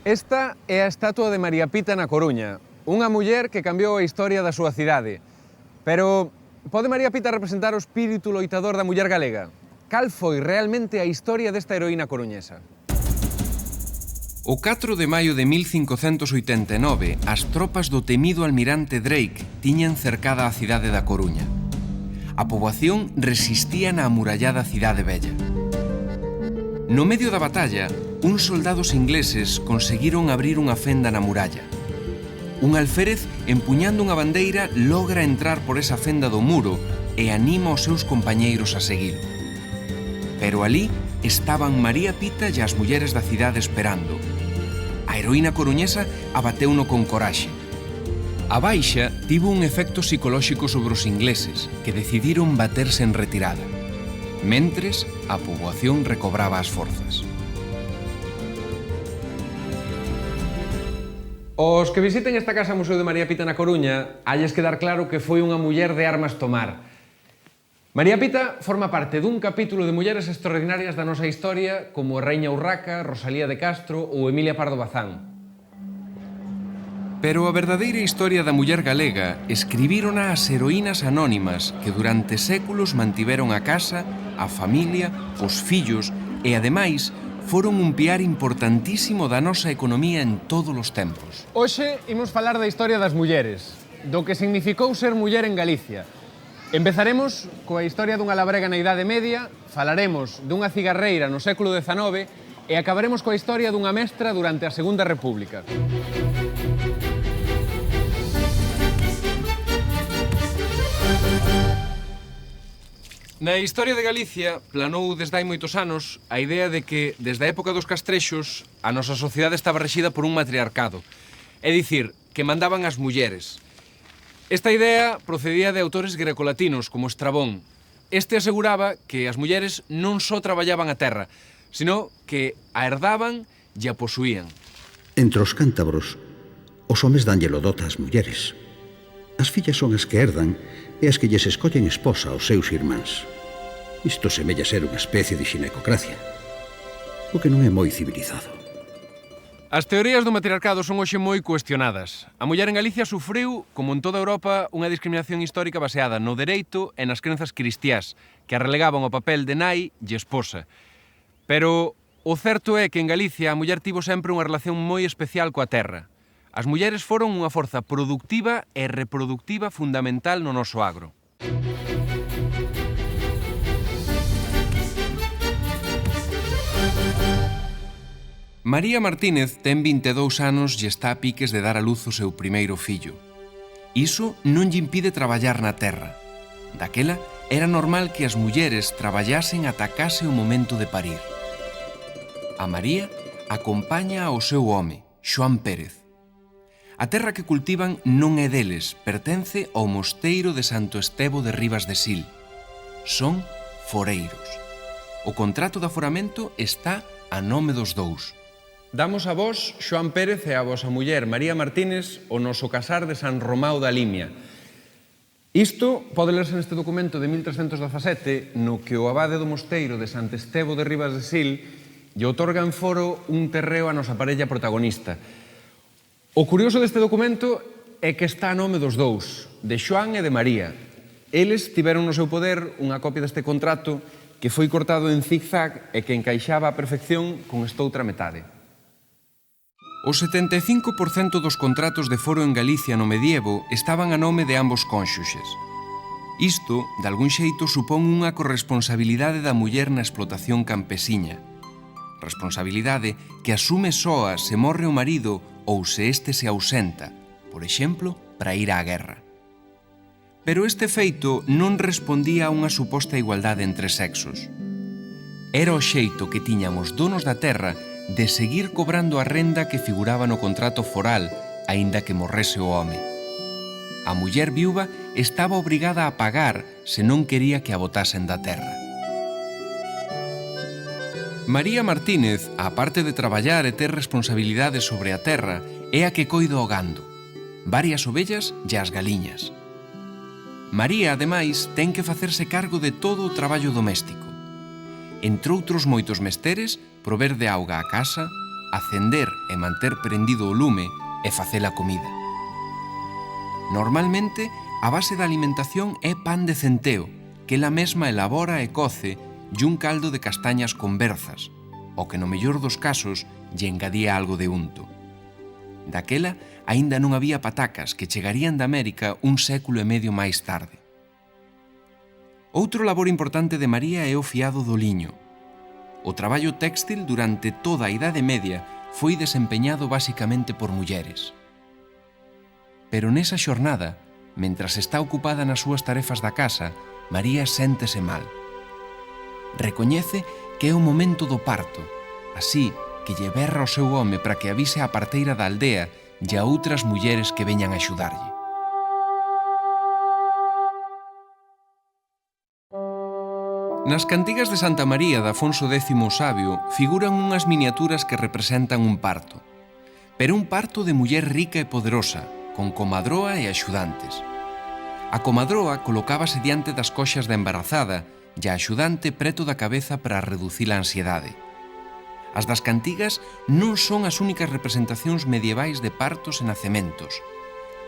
Esta é a estatua de María Pita na Coruña, unha muller que cambiou a historia da súa cidade. Pero pode María Pita representar o espírito loitador da muller galega? Cal foi realmente a historia desta heroína coruñesa? O 4 de maio de 1589, as tropas do temido almirante Drake tiñan cercada a cidade da Coruña. A poboación resistía na amurallada cidade vella. No medio da batalla, uns soldados ingleses conseguiron abrir unha fenda na muralla. Un alférez, empuñando unha bandeira, logra entrar por esa fenda do muro e anima os seus compañeiros a seguilo. Pero alí estaban María Pita e as mulleres da cidade esperando. A heroína coruñesa abateuno con coraxe. A baixa tivo un efecto psicolóxico sobre os ingleses, que decidiron baterse en retirada. Mentres, a poboación recobraba as forzas. Os que visiten esta casa Museo de María Pita na Coruña, halles quedar claro que foi unha muller de armas tomar. María Pita forma parte dun capítulo de mulleres extraordinarias da nosa historia como Raíña Urraca, Rosalía de Castro ou Emilia Pardo Bazán. Pero a verdadeira historia da muller galega escribírona as heroínas anónimas que durante séculos mantiveron a casa, a familia, os fillos e, ademais, foron un piar importantísimo da nosa economía en todos os tempos. Hoxe imos falar da historia das mulleres, do que significou ser muller en Galicia. Empezaremos coa historia dunha labrega na Idade Media, falaremos dunha cigarreira no século XIX e acabaremos coa historia dunha mestra durante a Segunda República. Na historia de Galicia planou desde hai moitos anos a idea de que, desde a época dos castrexos, a nosa sociedade estaba rexida por un matriarcado. É dicir, que mandaban as mulleres. Esta idea procedía de autores grecolatinos, como Estrabón. Este aseguraba que as mulleres non só traballaban a terra, sino que a herdaban e a posuían. Entre os cántabros, os homes danllelo dota ás mulleres. As fillas son as que herdan e as que lles escollen esposa aos seus irmáns. Isto semella ser unha especie de xinecocracia, o que non é moi civilizado. As teorías do matriarcado son hoxe moi cuestionadas. A muller en Galicia sufriu, como en toda Europa, unha discriminación histórica baseada no dereito e nas crenzas cristiás, que a relegaban ao papel de nai e esposa. Pero o certo é que en Galicia a muller tivo sempre unha relación moi especial coa terra. As mulleres foron unha forza productiva e reproductiva fundamental no noso agro. María Martínez ten 22 anos e está a piques de dar a luz o seu primeiro fillo. Iso non lle impide traballar na terra. Daquela, era normal que as mulleres traballasen ata case o momento de parir. A María acompaña ao seu home, Xoán Pérez. A terra que cultivan non é deles, pertence ao mosteiro de Santo Estevo de Ribas de Sil. Son foreiros. O contrato de aforamento está a nome dos dous. Damos a vos, Xoán Pérez, e a vosa muller, María Martínez, o noso casar de San Romao da Limia. Isto pode lerse neste documento de 1317, no que o abade do mosteiro de Santo Estevo de Ribas de Sil lle outorga en foro un terreo a nosa parella protagonista. O curioso deste documento é que está a nome dos dous, de Xoán e de María. Eles tiveron no seu poder unha copia deste contrato que foi cortado en zigzag e que encaixaba a perfección con estoutra metade. O 75% dos contratos de foro en Galicia no medievo estaban a nome de ambos cónxuxes. Isto, de algún xeito, supón unha corresponsabilidade da muller na explotación campesiña. Responsabilidade que asume soa se morre o marido ou se este se ausenta, por exemplo, para ir á guerra. Pero este feito non respondía a unha suposta igualdade entre sexos. Era o xeito que tiñan os donos da terra de seguir cobrando a renda que figuraba no contrato foral, aínda que morrese o home. A muller viúva estaba obrigada a pagar se non quería que a botasen da terra. María Martínez, á parte de traballar e ter responsabilidade sobre a terra, é a que coida o gando, varias ovellas e as galiñas. María, ademais, ten que facerse cargo de todo o traballo doméstico. Entre outros moitos mesteres, prover de auga á casa, acender e manter prendido o lume e facer a comida. Normalmente, a base da alimentación é pan de centeo, que ela mesma elabora e coce e un caldo de castañas con berzas, o que no mellor dos casos lle engadía algo de unto. Daquela, aínda non había patacas que chegarían de América un século e medio máis tarde. Outro labor importante de María é o fiado do liño. O traballo téxtil durante toda a Idade Media foi desempeñado basicamente por mulleres. Pero nesa xornada, mentras está ocupada nas súas tarefas da casa, María séntese mal. Recoñece que é o momento do parto, así que lle berra o seu home para que avise á parteira da aldea e a outras mulleres que veñan a axudarlle. Nas cantigas de Santa María de Afonso X o Sabio figuran unhas miniaturas que representan un parto, pero un parto de muller rica e poderosa, con comadroa e axudantes. A comadroa colocábase diante das coxas da embarazada e a axudante preto da cabeza para reducir a ansiedade. As das cantigas non son as únicas representacións medievais de partos e nacementos.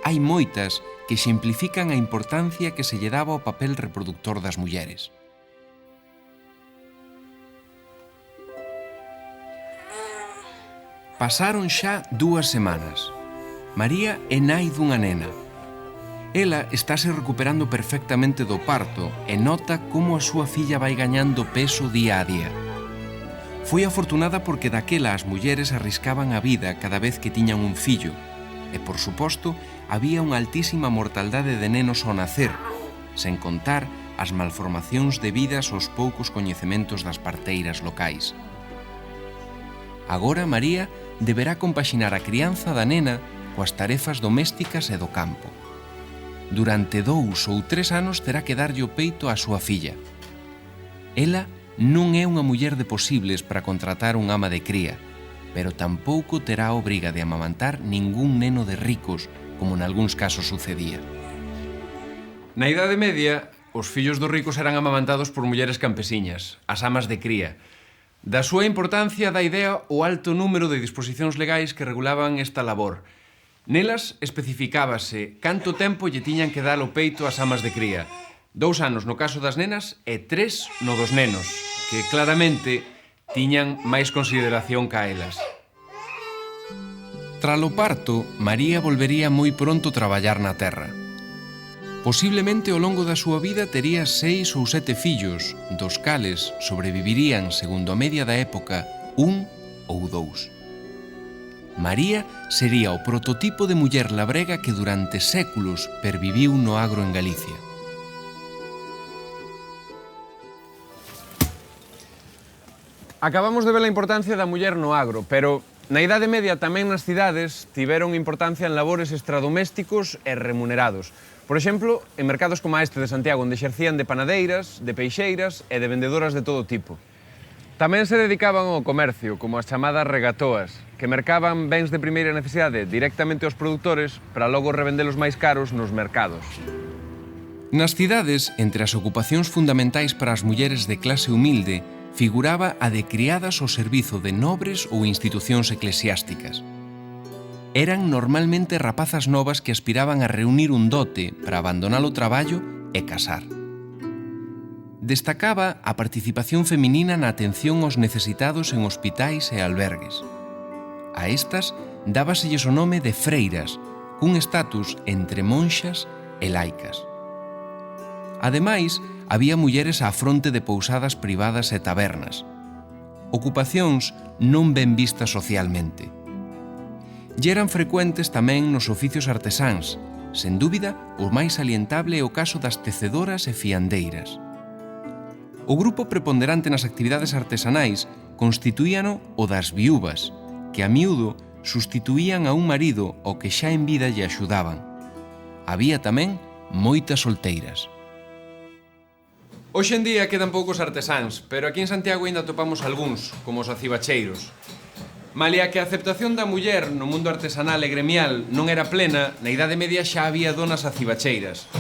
Hai moitas que exemplifican a importancia que se lle daba ao papel reproductor das mulleres. Pasaron xa 2 semanas. María é nai dunha nena. Ela estáse recuperando perfectamente do parto e nota como a súa filla vai gañando peso día a día. Foi afortunada porque daquela as mulleres arriscaban a vida cada vez que tiñan un fillo e, por suposto, había unha altísima mortaldade de nenos ao nacer, sen contar as malformacións debidas aos poucos coñecementos das parteiras locais. Agora María deberá compaxinar a crianza da nena coas tarefas domésticas e do campo. Durante 2 ou 3 anos terá que darlle o peito á súa filla. Ela non é unha muller de posibles para contratar un ama de cría, pero tampouco terá a obriga de amamantar ningún neno de ricos, como nalgúns casos sucedía. Na Idade Media, os fillos dos ricos eran amamantados por mulleres campesiñas, as amas de cría. Da súa importancia dá idea o alto número de disposicións legais que regulaban esta labor. Nelas especificábase canto tempo lle tiñan que dar o peito ás amas de cría. 2 anos no caso das nenas e 3 no dos nenos, que claramente tiñan máis consideración ca elas. Tralo parto, María volvería moi pronto a traballar na terra. Posiblemente ao longo da súa vida tería 6 ou 7 fillos, dos cales sobrevivirían, segundo a media da época, 1 ou 2. María sería o prototipo de muller labrega que durante séculos perviviu no agro en Galicia. Acabamos de ver a importancia da muller no agro, pero na Idade Media tamén nas cidades tiveron importancia en labores extradomésticos e remunerados. Por exemplo, en mercados como este de Santiago, onde exercían de panadeiras, de peixeiras e de vendedoras de todo tipo. Tamén se dedicaban ao comercio, como as chamadas regatoas, que mercaban bens de primeira necesidade directamente aos produtores para logo revendelos máis caros nos mercados. Nas cidades, entre as ocupacións fundamentais para as mulleres de clase humilde, figuraba a de criadas ao servizo de nobres ou institucións eclesiásticas. Eran normalmente rapazas novas que aspiraban a reunir un dote para abandonar o traballo e casar. Destacaba a participación feminina na atención aos necesitados en hospitais e albergues. A estas dábaselles o nome de freiras, cun estatus entre monxas e laicas. Ademais, había mulleres á fronte de pousadas privadas e tabernas, ocupacións non ben vistas socialmente. E eran frecuentes tamén nos oficios artesáns, sen dúbida o máis salientable é o caso das tecedoras e fiandeiras. O grupo preponderante nas actividades artesanais constituíano o das viúvas, que a miúdo sustituían a un marido ao que xa en vida lle axudaban. Había tamén moitas solteiras. Hoxe en día quedan poucos artesáns, pero aquí en Santiago ainda topamos algúns, como os acibacheiros. Malia que a aceptación da muller no mundo artesanal e gremial non era plena, na Idade Media xa había donas acibacheiras.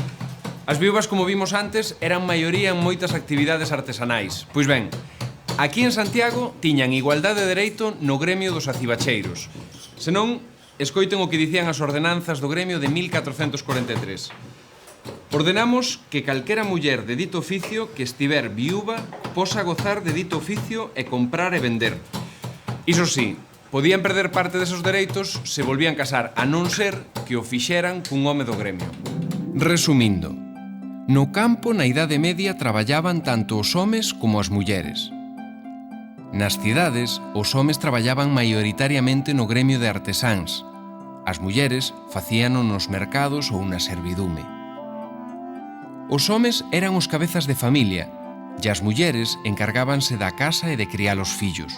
As viúvas, como vimos antes, eran maioría en moitas actividades artesanais. Pois ben, Aquí en Santiago tiñan igualdade de dereito no gremio dos acibacheiros. Senón, escoiten o que dicían as ordenanzas do gremio de 1443. Ordenamos que calquera muller de dito oficio que estiver viúva posa gozar de dito oficio e comprar e vender. Iso sí, podían perder parte desos dereitos se volvían casar, a non ser que o fixeran cun home do gremio. Resumindo, no campo na Idade Media traballaban tanto os homes como as mulleres. Nas cidades, os homes traballaban maioritariamente no gremio de artesáns. As mulleres facíano nos mercados ou na servidume. Os homes eran os cabezas de familia e as mulleres encargábanse da casa e de criar os fillos.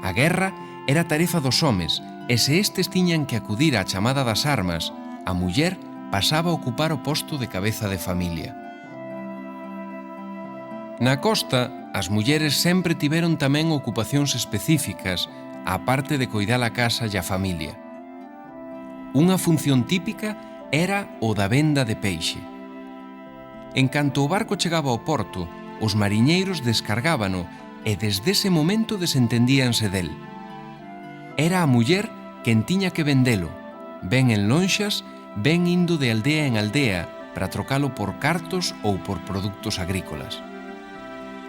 A guerra era tarefa dos homes e se estes tiñan que acudir á chamada das armas, a muller pasaba a ocupar o posto de cabeza de familia. Na costa, as mulleres sempre tiveron tamén ocupacións específicas, á parte de coidar a casa e a familia. Unha función típica era o da venda de peixe. En canto o barco chegaba ao porto, os mariñeiros descargábano e desde ese momento desentendíanse del. Era a muller quen tiña que vendelo, ben en lonxas, ben indo de aldea en aldea para trocalo por cartos ou por produtos agrícolas.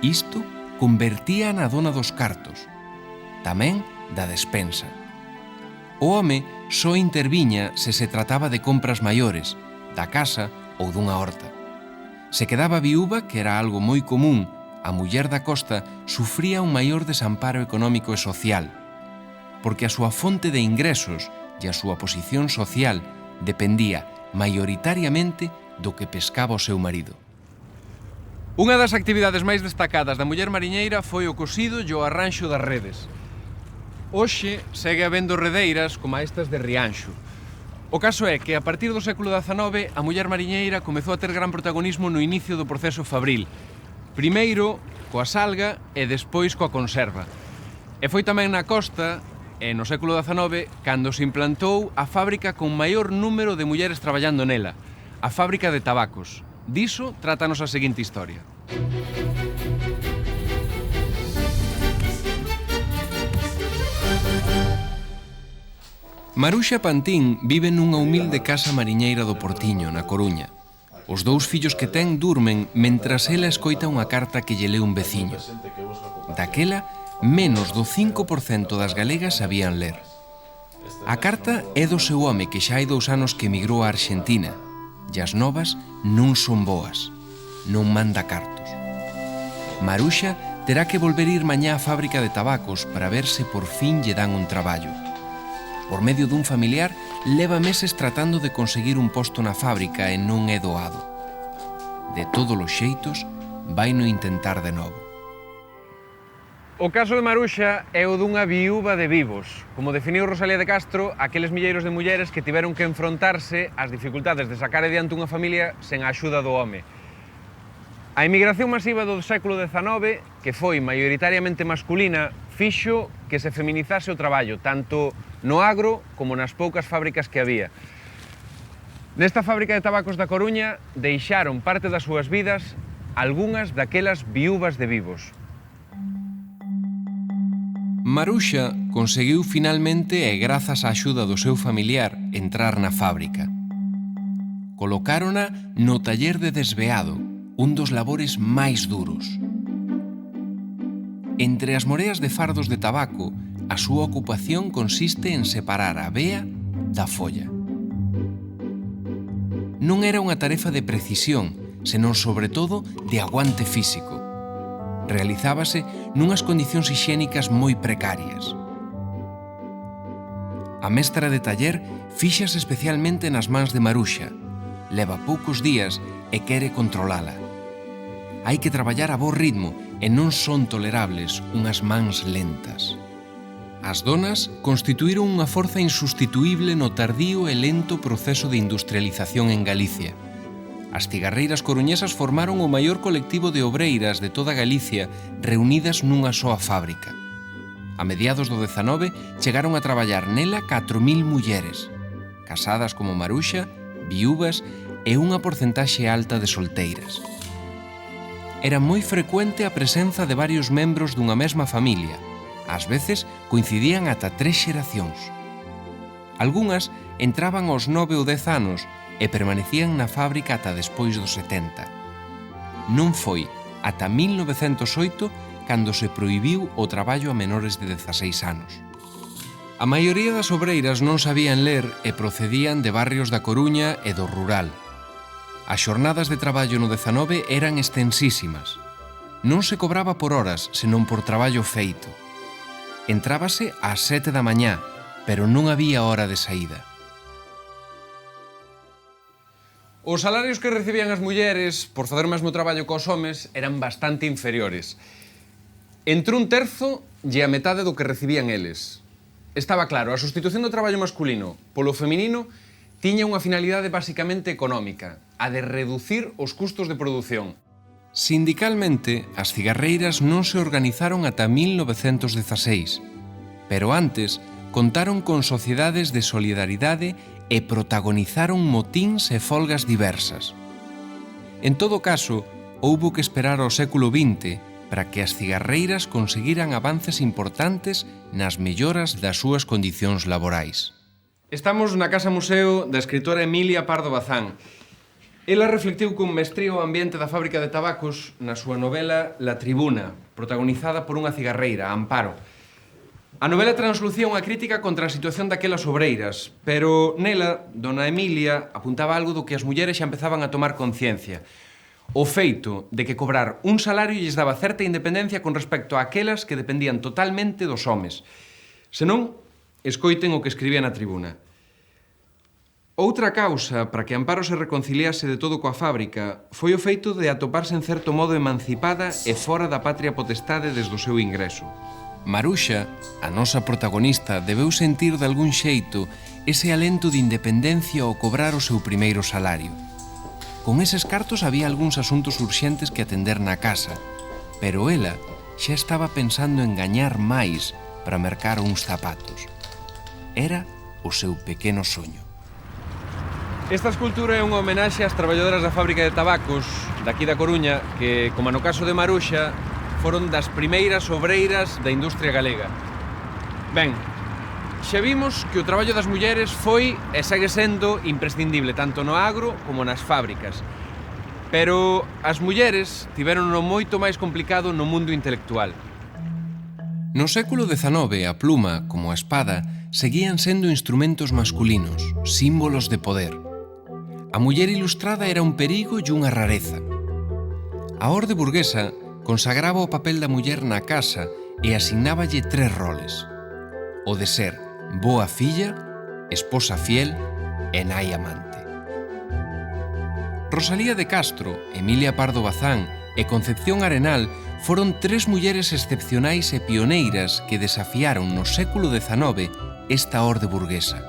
Isto convertía na dona dos cartos, tamén da despensa. O home só interviña se se trataba de compras maiores, da casa ou dunha horta. Se quedaba viúva, que era algo moi común, a muller da costa sufría un maior desamparo económico e social, porque a súa fonte de ingresos e a súa posición social dependía maioritariamente do que pescaba o seu marido. Unha das actividades máis destacadas da muller mariñeira foi o cosido e o arranxo das redes. Hoxe segue habendo redeiras como estas de Rianxo. O caso é que a partir do século XIX a muller mariñeira comezou a ter gran protagonismo no inicio do proceso fabril. Primeiro coa salga e despois coa conserva. E foi tamén na costa, e no século XIX, cando se implantou a fábrica con maior número de mulleres traballando nela, a fábrica de tabacos. Diso trátanos a seguinte historia. Maruxa Pantín vive nunha humilde casa mariñeira do Portiño, na Coruña. Os dous fillos que ten durmen mentras ela escoita unha carta que lle leu un veciño. Daquela, menos do 5% das galegas sabían ler. A carta é do seu home que xa hai 2 anos que emigrou a Arxentina e as novas non son boas, non manda cartos. Maruxa terá que volver ir mañá á fábrica de tabacos para ver se por fin lle dan un traballo. Por medio dun familiar, leva meses tratando de conseguir un posto na fábrica e non é doado. De todos os xeitos, vai no intentar de novo. O caso de Maruxa é o dunha viúva de vivos. Como definiu Rosalía de Castro, aqueles milleiros de mulleres que tiveron que enfrontarse ás dificultades de sacar adiante unha familia sen a axuda do home. A emigración masiva do século XIX, que foi maioritariamente masculina, fixo que se feminizase o traballo, tanto no agro como nas poucas fábricas que había. Nesta fábrica de tabacos da Coruña deixaron parte das súas vidas algunhas daquelas viúvas de vivos. Maruxa conseguiu finalmente e grazas á axuda do seu familiar entrar na fábrica. Colocárona no taller de desveado, un dos labores máis duros. Entre as moreas de fardos de tabaco, a súa ocupación consiste en separar a bea da folla. Non era unha tarefa de precisión, senón sobre todo de aguante físico. Realizábase nunhas condicións hixiénicas moi precarias. A mestra de taller fíxase especialmente nas mans de Maruxa. Leva poucos días e quere controlala. Hai que traballar a bo ritmo e non son tolerables unhas mans lentas. As donas constituíron unha forza insustituíble no tardío e lento proceso de industrialización en Galicia. As cigarreiras coruñesas formaron o maior colectivo de obreiras de toda Galicia reunidas nunha soa fábrica. A mediados do XIX chegaron a traballar nela 4.000 mulleres, casadas como Maruxa, viúvas e unha porcentaxe alta de solteiras. era moi frecuente a presenza de varios membros dunha mesma familia. Ás veces coincidían ata 3 xeracións. Algunhas entraban aos 9 ou 10 anos e permanecían na fábrica ata despois dos 70. Non foi ata 1908 cando se prohibiu o traballo a menores de 16 anos. A maioría das obreiras non sabían ler e procedían de barrios da Coruña e do rural. As xornadas de traballo no 19 eran extensísimas. Non se cobraba por horas, senón por traballo feito. Entrábase ás 7 da mañá, pero non había hora de saída. Os salarios que recibían as mulleres por facer o mesmo traballo cos homes eran bastante inferiores. Entre 1/3 e a metade do que recibían eles. Estaba claro, a sustitución do traballo masculino polo feminino tiña unha finalidade basicamente económica, a de reducir os custos de produción. Sindicalmente, as cigarreiras non se organizaron ata 1916, pero antes contaron con sociedades de solidaridade e protagonizaron motíns e folgas diversas. En todo caso, houbo que esperar ao século XX para que as cigarreiras conseguiran avances importantes nas melloras das súas condicións laborais. Estamos na Casa Museo da escritora Emilia Pardo Bazán. Ela reflectiu con mestría o ambiente da fábrica de tabacos na súa novela La Tribuna, protagonizada por unha cigarreira, Amparo. A novela translucía unha crítica contra a situación daquelas obreiras, pero nela, dona Emilia apuntaba algo do que as mulleres xa empezaban a tomar conciencia. O feito de que cobrar un salario lles daba certa independencia con respecto a aquelas que dependían totalmente dos homes. Senón, escoiten o que escribía na Tribuna. Outra causa para que Amparo se reconciliase de todo coa fábrica foi o feito de atoparse en certo modo emancipada e fora da patria potestade desde o seu ingreso. Maruxa, a nosa protagonista, debeu sentir de algún xeito ese alento de independencia ao cobrar o seu primeiro salario. Con eses cartos había algúns asuntos urxentes que atender na casa, pero ela xa estaba pensando en gañar máis para mercar uns zapatos. Era o seu pequeno soño. Esta escultura é unha homenaxe ás traballadoras da fábrica de tabacos daqui da Coruña que, como no caso de Maruxa, foron das primeiras obreiras da industria galega. Ben, xa vimos que o traballo das mulleres foi e segue sendo imprescindible tanto no agro como nas fábricas. Pero as mulleres tiverono moito máis complicado no mundo intelectual. No século XIX, a pluma, como a espada, seguían sendo instrumentos masculinos, símbolos de poder. A muller ilustrada era un perigo e unha rareza. A orde burguesa consagraba o papel da muller na casa e asignáballe 3 roles: o de ser boa filla, esposa fiel e nai amante. Rosalía de Castro, Emilia Pardo Bazán e Concepción Arenal foron 3 mulleres excepcionais e pioneiras que desafiaron no século XIX esta orde burguesa.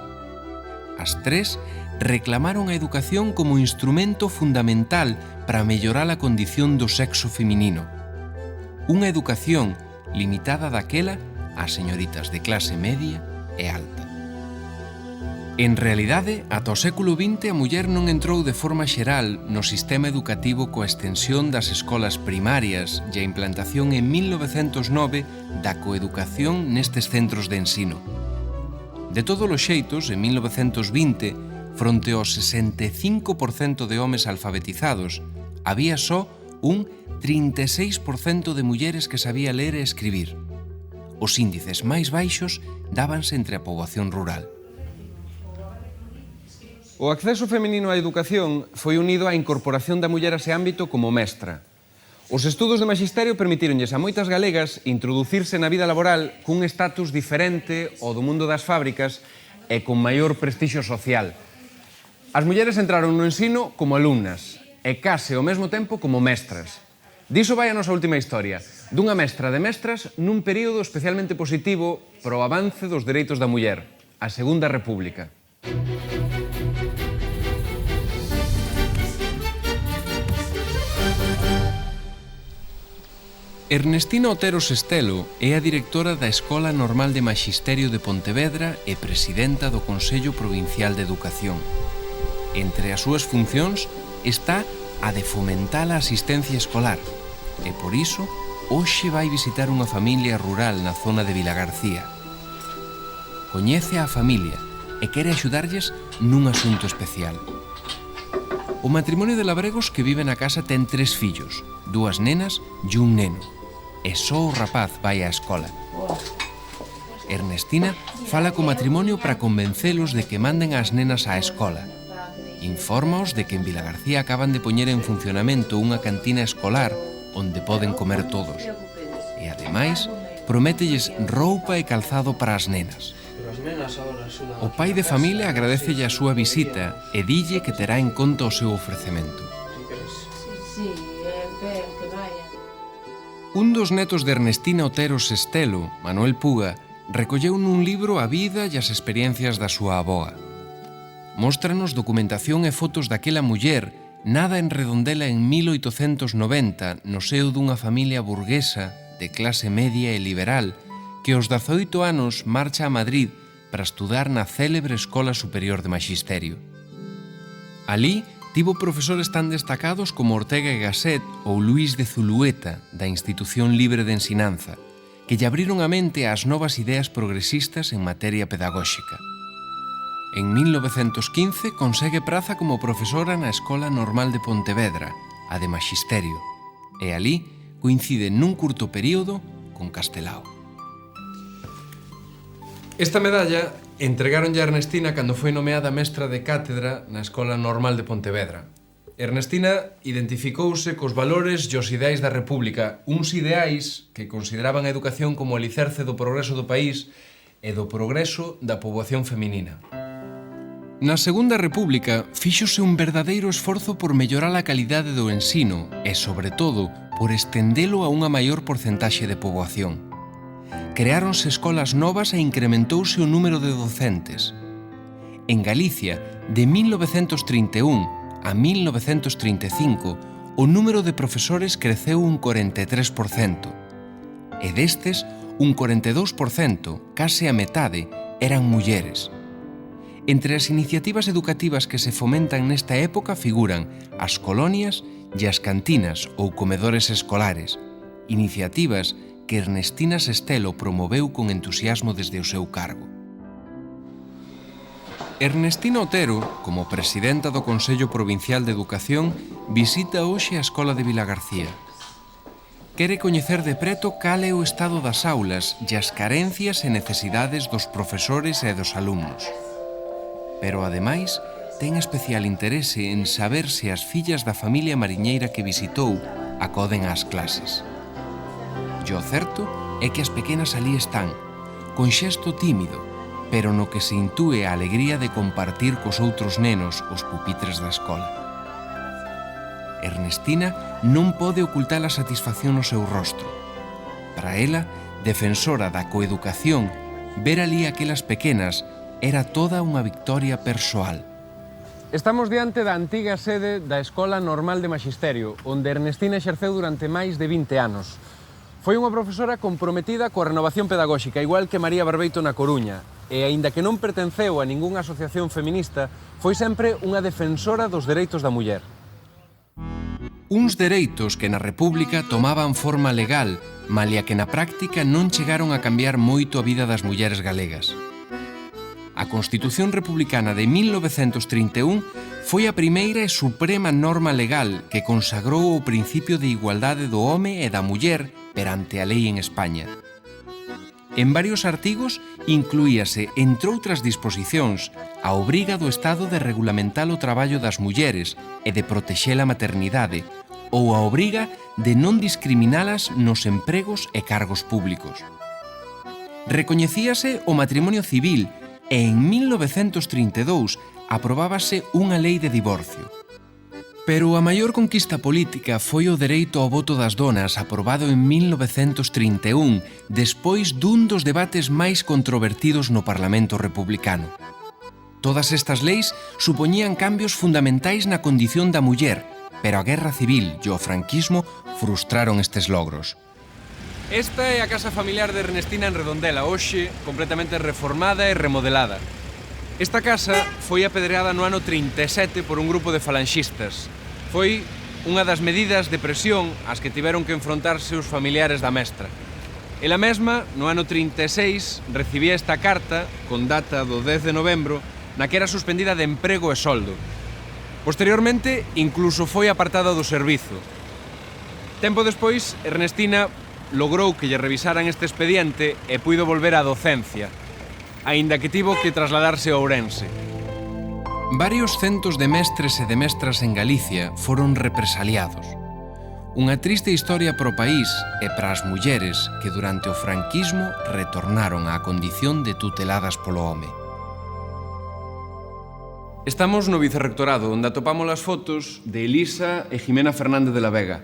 As 3 reclamaron a educación como instrumento fundamental para mellorar a condición do sexo feminino. Unha educación limitada daquela ás señoritas de clase media e alta. En realidade, ata o século XX a muller non entrou de forma xeral no sistema educativo coa extensión das escolas primarias e a implantación en 1909 da coeducación nestes centros de ensino. De todos os xeitos, en 1920, fronte ao 65% de homes alfabetizados, había só un 36% de mulleres que sabía ler e escribir. Os índices máis baixos dábanse entre a poboación rural. O acceso feminino á educación foi unido á incorporación da muller a ese ámbito como mestra. Os estudos de maxisterio permitíronlles a moitas galegas introducirse na vida laboral cun estatus diferente ao do mundo das fábricas e con maior prestixio social. As mulleres entraron no ensino como alumnas e case ao mesmo tempo como mestras. Diso vai a nosa última historia, dunha mestra de mestras nun período especialmente positivo para o avance dos dereitos da muller, a Segunda República. Ernestina Otero Sestelo é a directora da Escola Normal de Maxisterio de Pontevedra e presidenta do Consello Provincial de Educación. Entre as súas funcións está a de fomentar a asistencia escolar, e por iso hoxe vai visitar unha familia rural na zona de Vilagarcía. Coñece a familia e quere axudarlles nun asunto especial. O matrimonio de labregos que vive na casa ten 3 fillos, 2 nenas e un neno, e só o rapaz vai á escola. Ernestina fala co matrimonio para convencelos de que manden as nenas á escola. Infórmaos de que en Vilagarcía acaban de poñer en funcionamento unha cantina escolar onde poden comer todos. E, ademais, promételles roupa e calzado para as nenas. O pai de familia agradecelle a súa visita e dille que terá en conta o seu ofrecemento. Un dos netos de Ernestina Otero Sestelo, Manuel Puga, recolleu nun libro a vida e as experiencias da súa avoa. Móstranos documentación e fotos daquela muller nada en Redondela en 1890 no seo dunha familia burguesa de clase media e liberal que aos 18 anos marcha a Madrid para estudar na célebre Escola Superior de Maxisterio. Alí tivo profesores tan destacados como Ortega y Gasset ou Luís de Zulueta da Institución Libre de Ensinanza, que lle abriron a mente ás novas ideas progresistas en materia pedagóxica. En 1915 consegue praza como profesora na Escola Normal de Pontevedra, a de Maxisterio, e alí coincide nun curto período con Castelao. Esta medalla entregaronlle a Ernestina cando foi nomeada mestra de cátedra na Escola Normal de Pontevedra. Ernestina identificouse cos valores e os ideais da República, uns ideais que consideraban a educación como o alicerce do progreso do país e do progreso da poboación feminina. Na Segunda República fíxose un verdadeiro esforzo por mellorar a calidade do ensino e, sobre todo, por estendelo a unha maior porcentaxe de poboación. Creáronse escolas novas e incrementouse o número de docentes. En Galicia, de 1931 a 1935, o número de profesores creceu un 43%, e destes, un 42%, case a metade, eran mulleres. Entre as iniciativas educativas que se fomentan nesta época figuran as colonias e as cantinas ou comedores escolares, iniciativas que Ernestina Sestelo promoveu con entusiasmo desde o seu cargo. Ernestina Otero, como presidenta do Consello Provincial de Educación, visita hoxe a Escola de Vilagarcía. Quere coñecer de preto cal é o estado das aulas e as carencias e necesidades dos profesores e dos alumnos. Pero, ademais, ten especial interese en saber se as fillas da familia mariñeira que visitou acoden ás clases. E o certo é que as pequenas alí están, con xesto tímido, pero no que se intúe a alegría de compartir cos outros nenos os pupitres da escola. Ernestina non pode ocultar a satisfacción no seu rostro. Para ela, defensora da coeducación, ver alí aquelas pequenas era toda unha victoria persoal. Estamos diante da antiga sede da Escola Normal de Maxisterio, onde Ernestina exerceu durante máis de 20 anos. Foi unha profesora comprometida coa renovación pedagóxica, igual que María Barbeito na Coruña, e, aínda que non pertenceu a ningunha asociación feminista, foi sempre unha defensora dos dereitos da muller. Uns dereitos que na República tomaban forma legal, malia que na práctica non chegaron a cambiar moito a vida das mulleres galegas. A Constitución Republicana de 1931 foi a primeira e suprema norma legal que consagrou o principio de igualdade do home e da muller perante a lei en España. En varios artigos incluíase, entre outras disposicións, a obriga do Estado de regulamentar o traballo das mulleres e de protexer a maternidade, ou a obriga de non discriminalas nos empregos e cargos públicos. Recoñecíase o matrimonio civil e en 1932 aprobábase unha lei de divorcio. Pero a maior conquista política foi o dereito ao voto das donas aprobado en 1931, despois dun dos debates máis controvertidos no Parlamento republicano. Todas estas leis supoñían cambios fundamentais na condición da muller, pero a Guerra Civil e o franquismo frustraron estes logros. Esta é a casa familiar de Ernestina en Redondela, hoxe completamente reformada e remodelada. Esta casa foi apedreada no ano 37 por un grupo de falanxistas. Foi unha das medidas de presión ás que tiveron que enfrontarse os familiares da mestra. Ela mesma, no ano 36, recibía esta carta, con data do 10 de novembro, na que era suspendida de emprego e soldo. Posteriormente, incluso foi apartada do servizo. Tempo despois, Ernestina logrou que lle revisaran este expediente e puido volver á docencia, aínda que tivo que trasladarse a Ourense. Varios centos de mestres e de mestras en Galicia foron represaliados. Unha triste historia para o país e para as mulleres que durante o franquismo retornaron á condición de tuteladas polo home. Estamos no Vicerrectorado, onde atopamos as fotos de Elisa e Jimena Fernández de la Vega.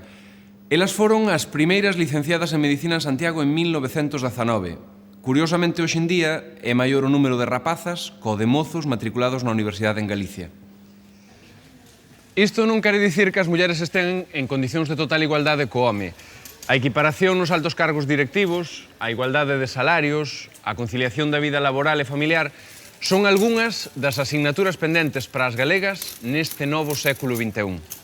Elas foron as primeiras licenciadas en Medicina en Santiago en 1919. Curiosamente, hoxe en día, é maior o número de rapazas co de mozos matriculados na Universidade en Galicia. Isto non quere dicir que as mulleres estén en condicións de total igualdade co home. A equiparación nos altos cargos directivos, a igualdade de salarios, a conciliación da vida laboral e familiar son algunhas das asignaturas pendentes para as galegas neste novo século XXI.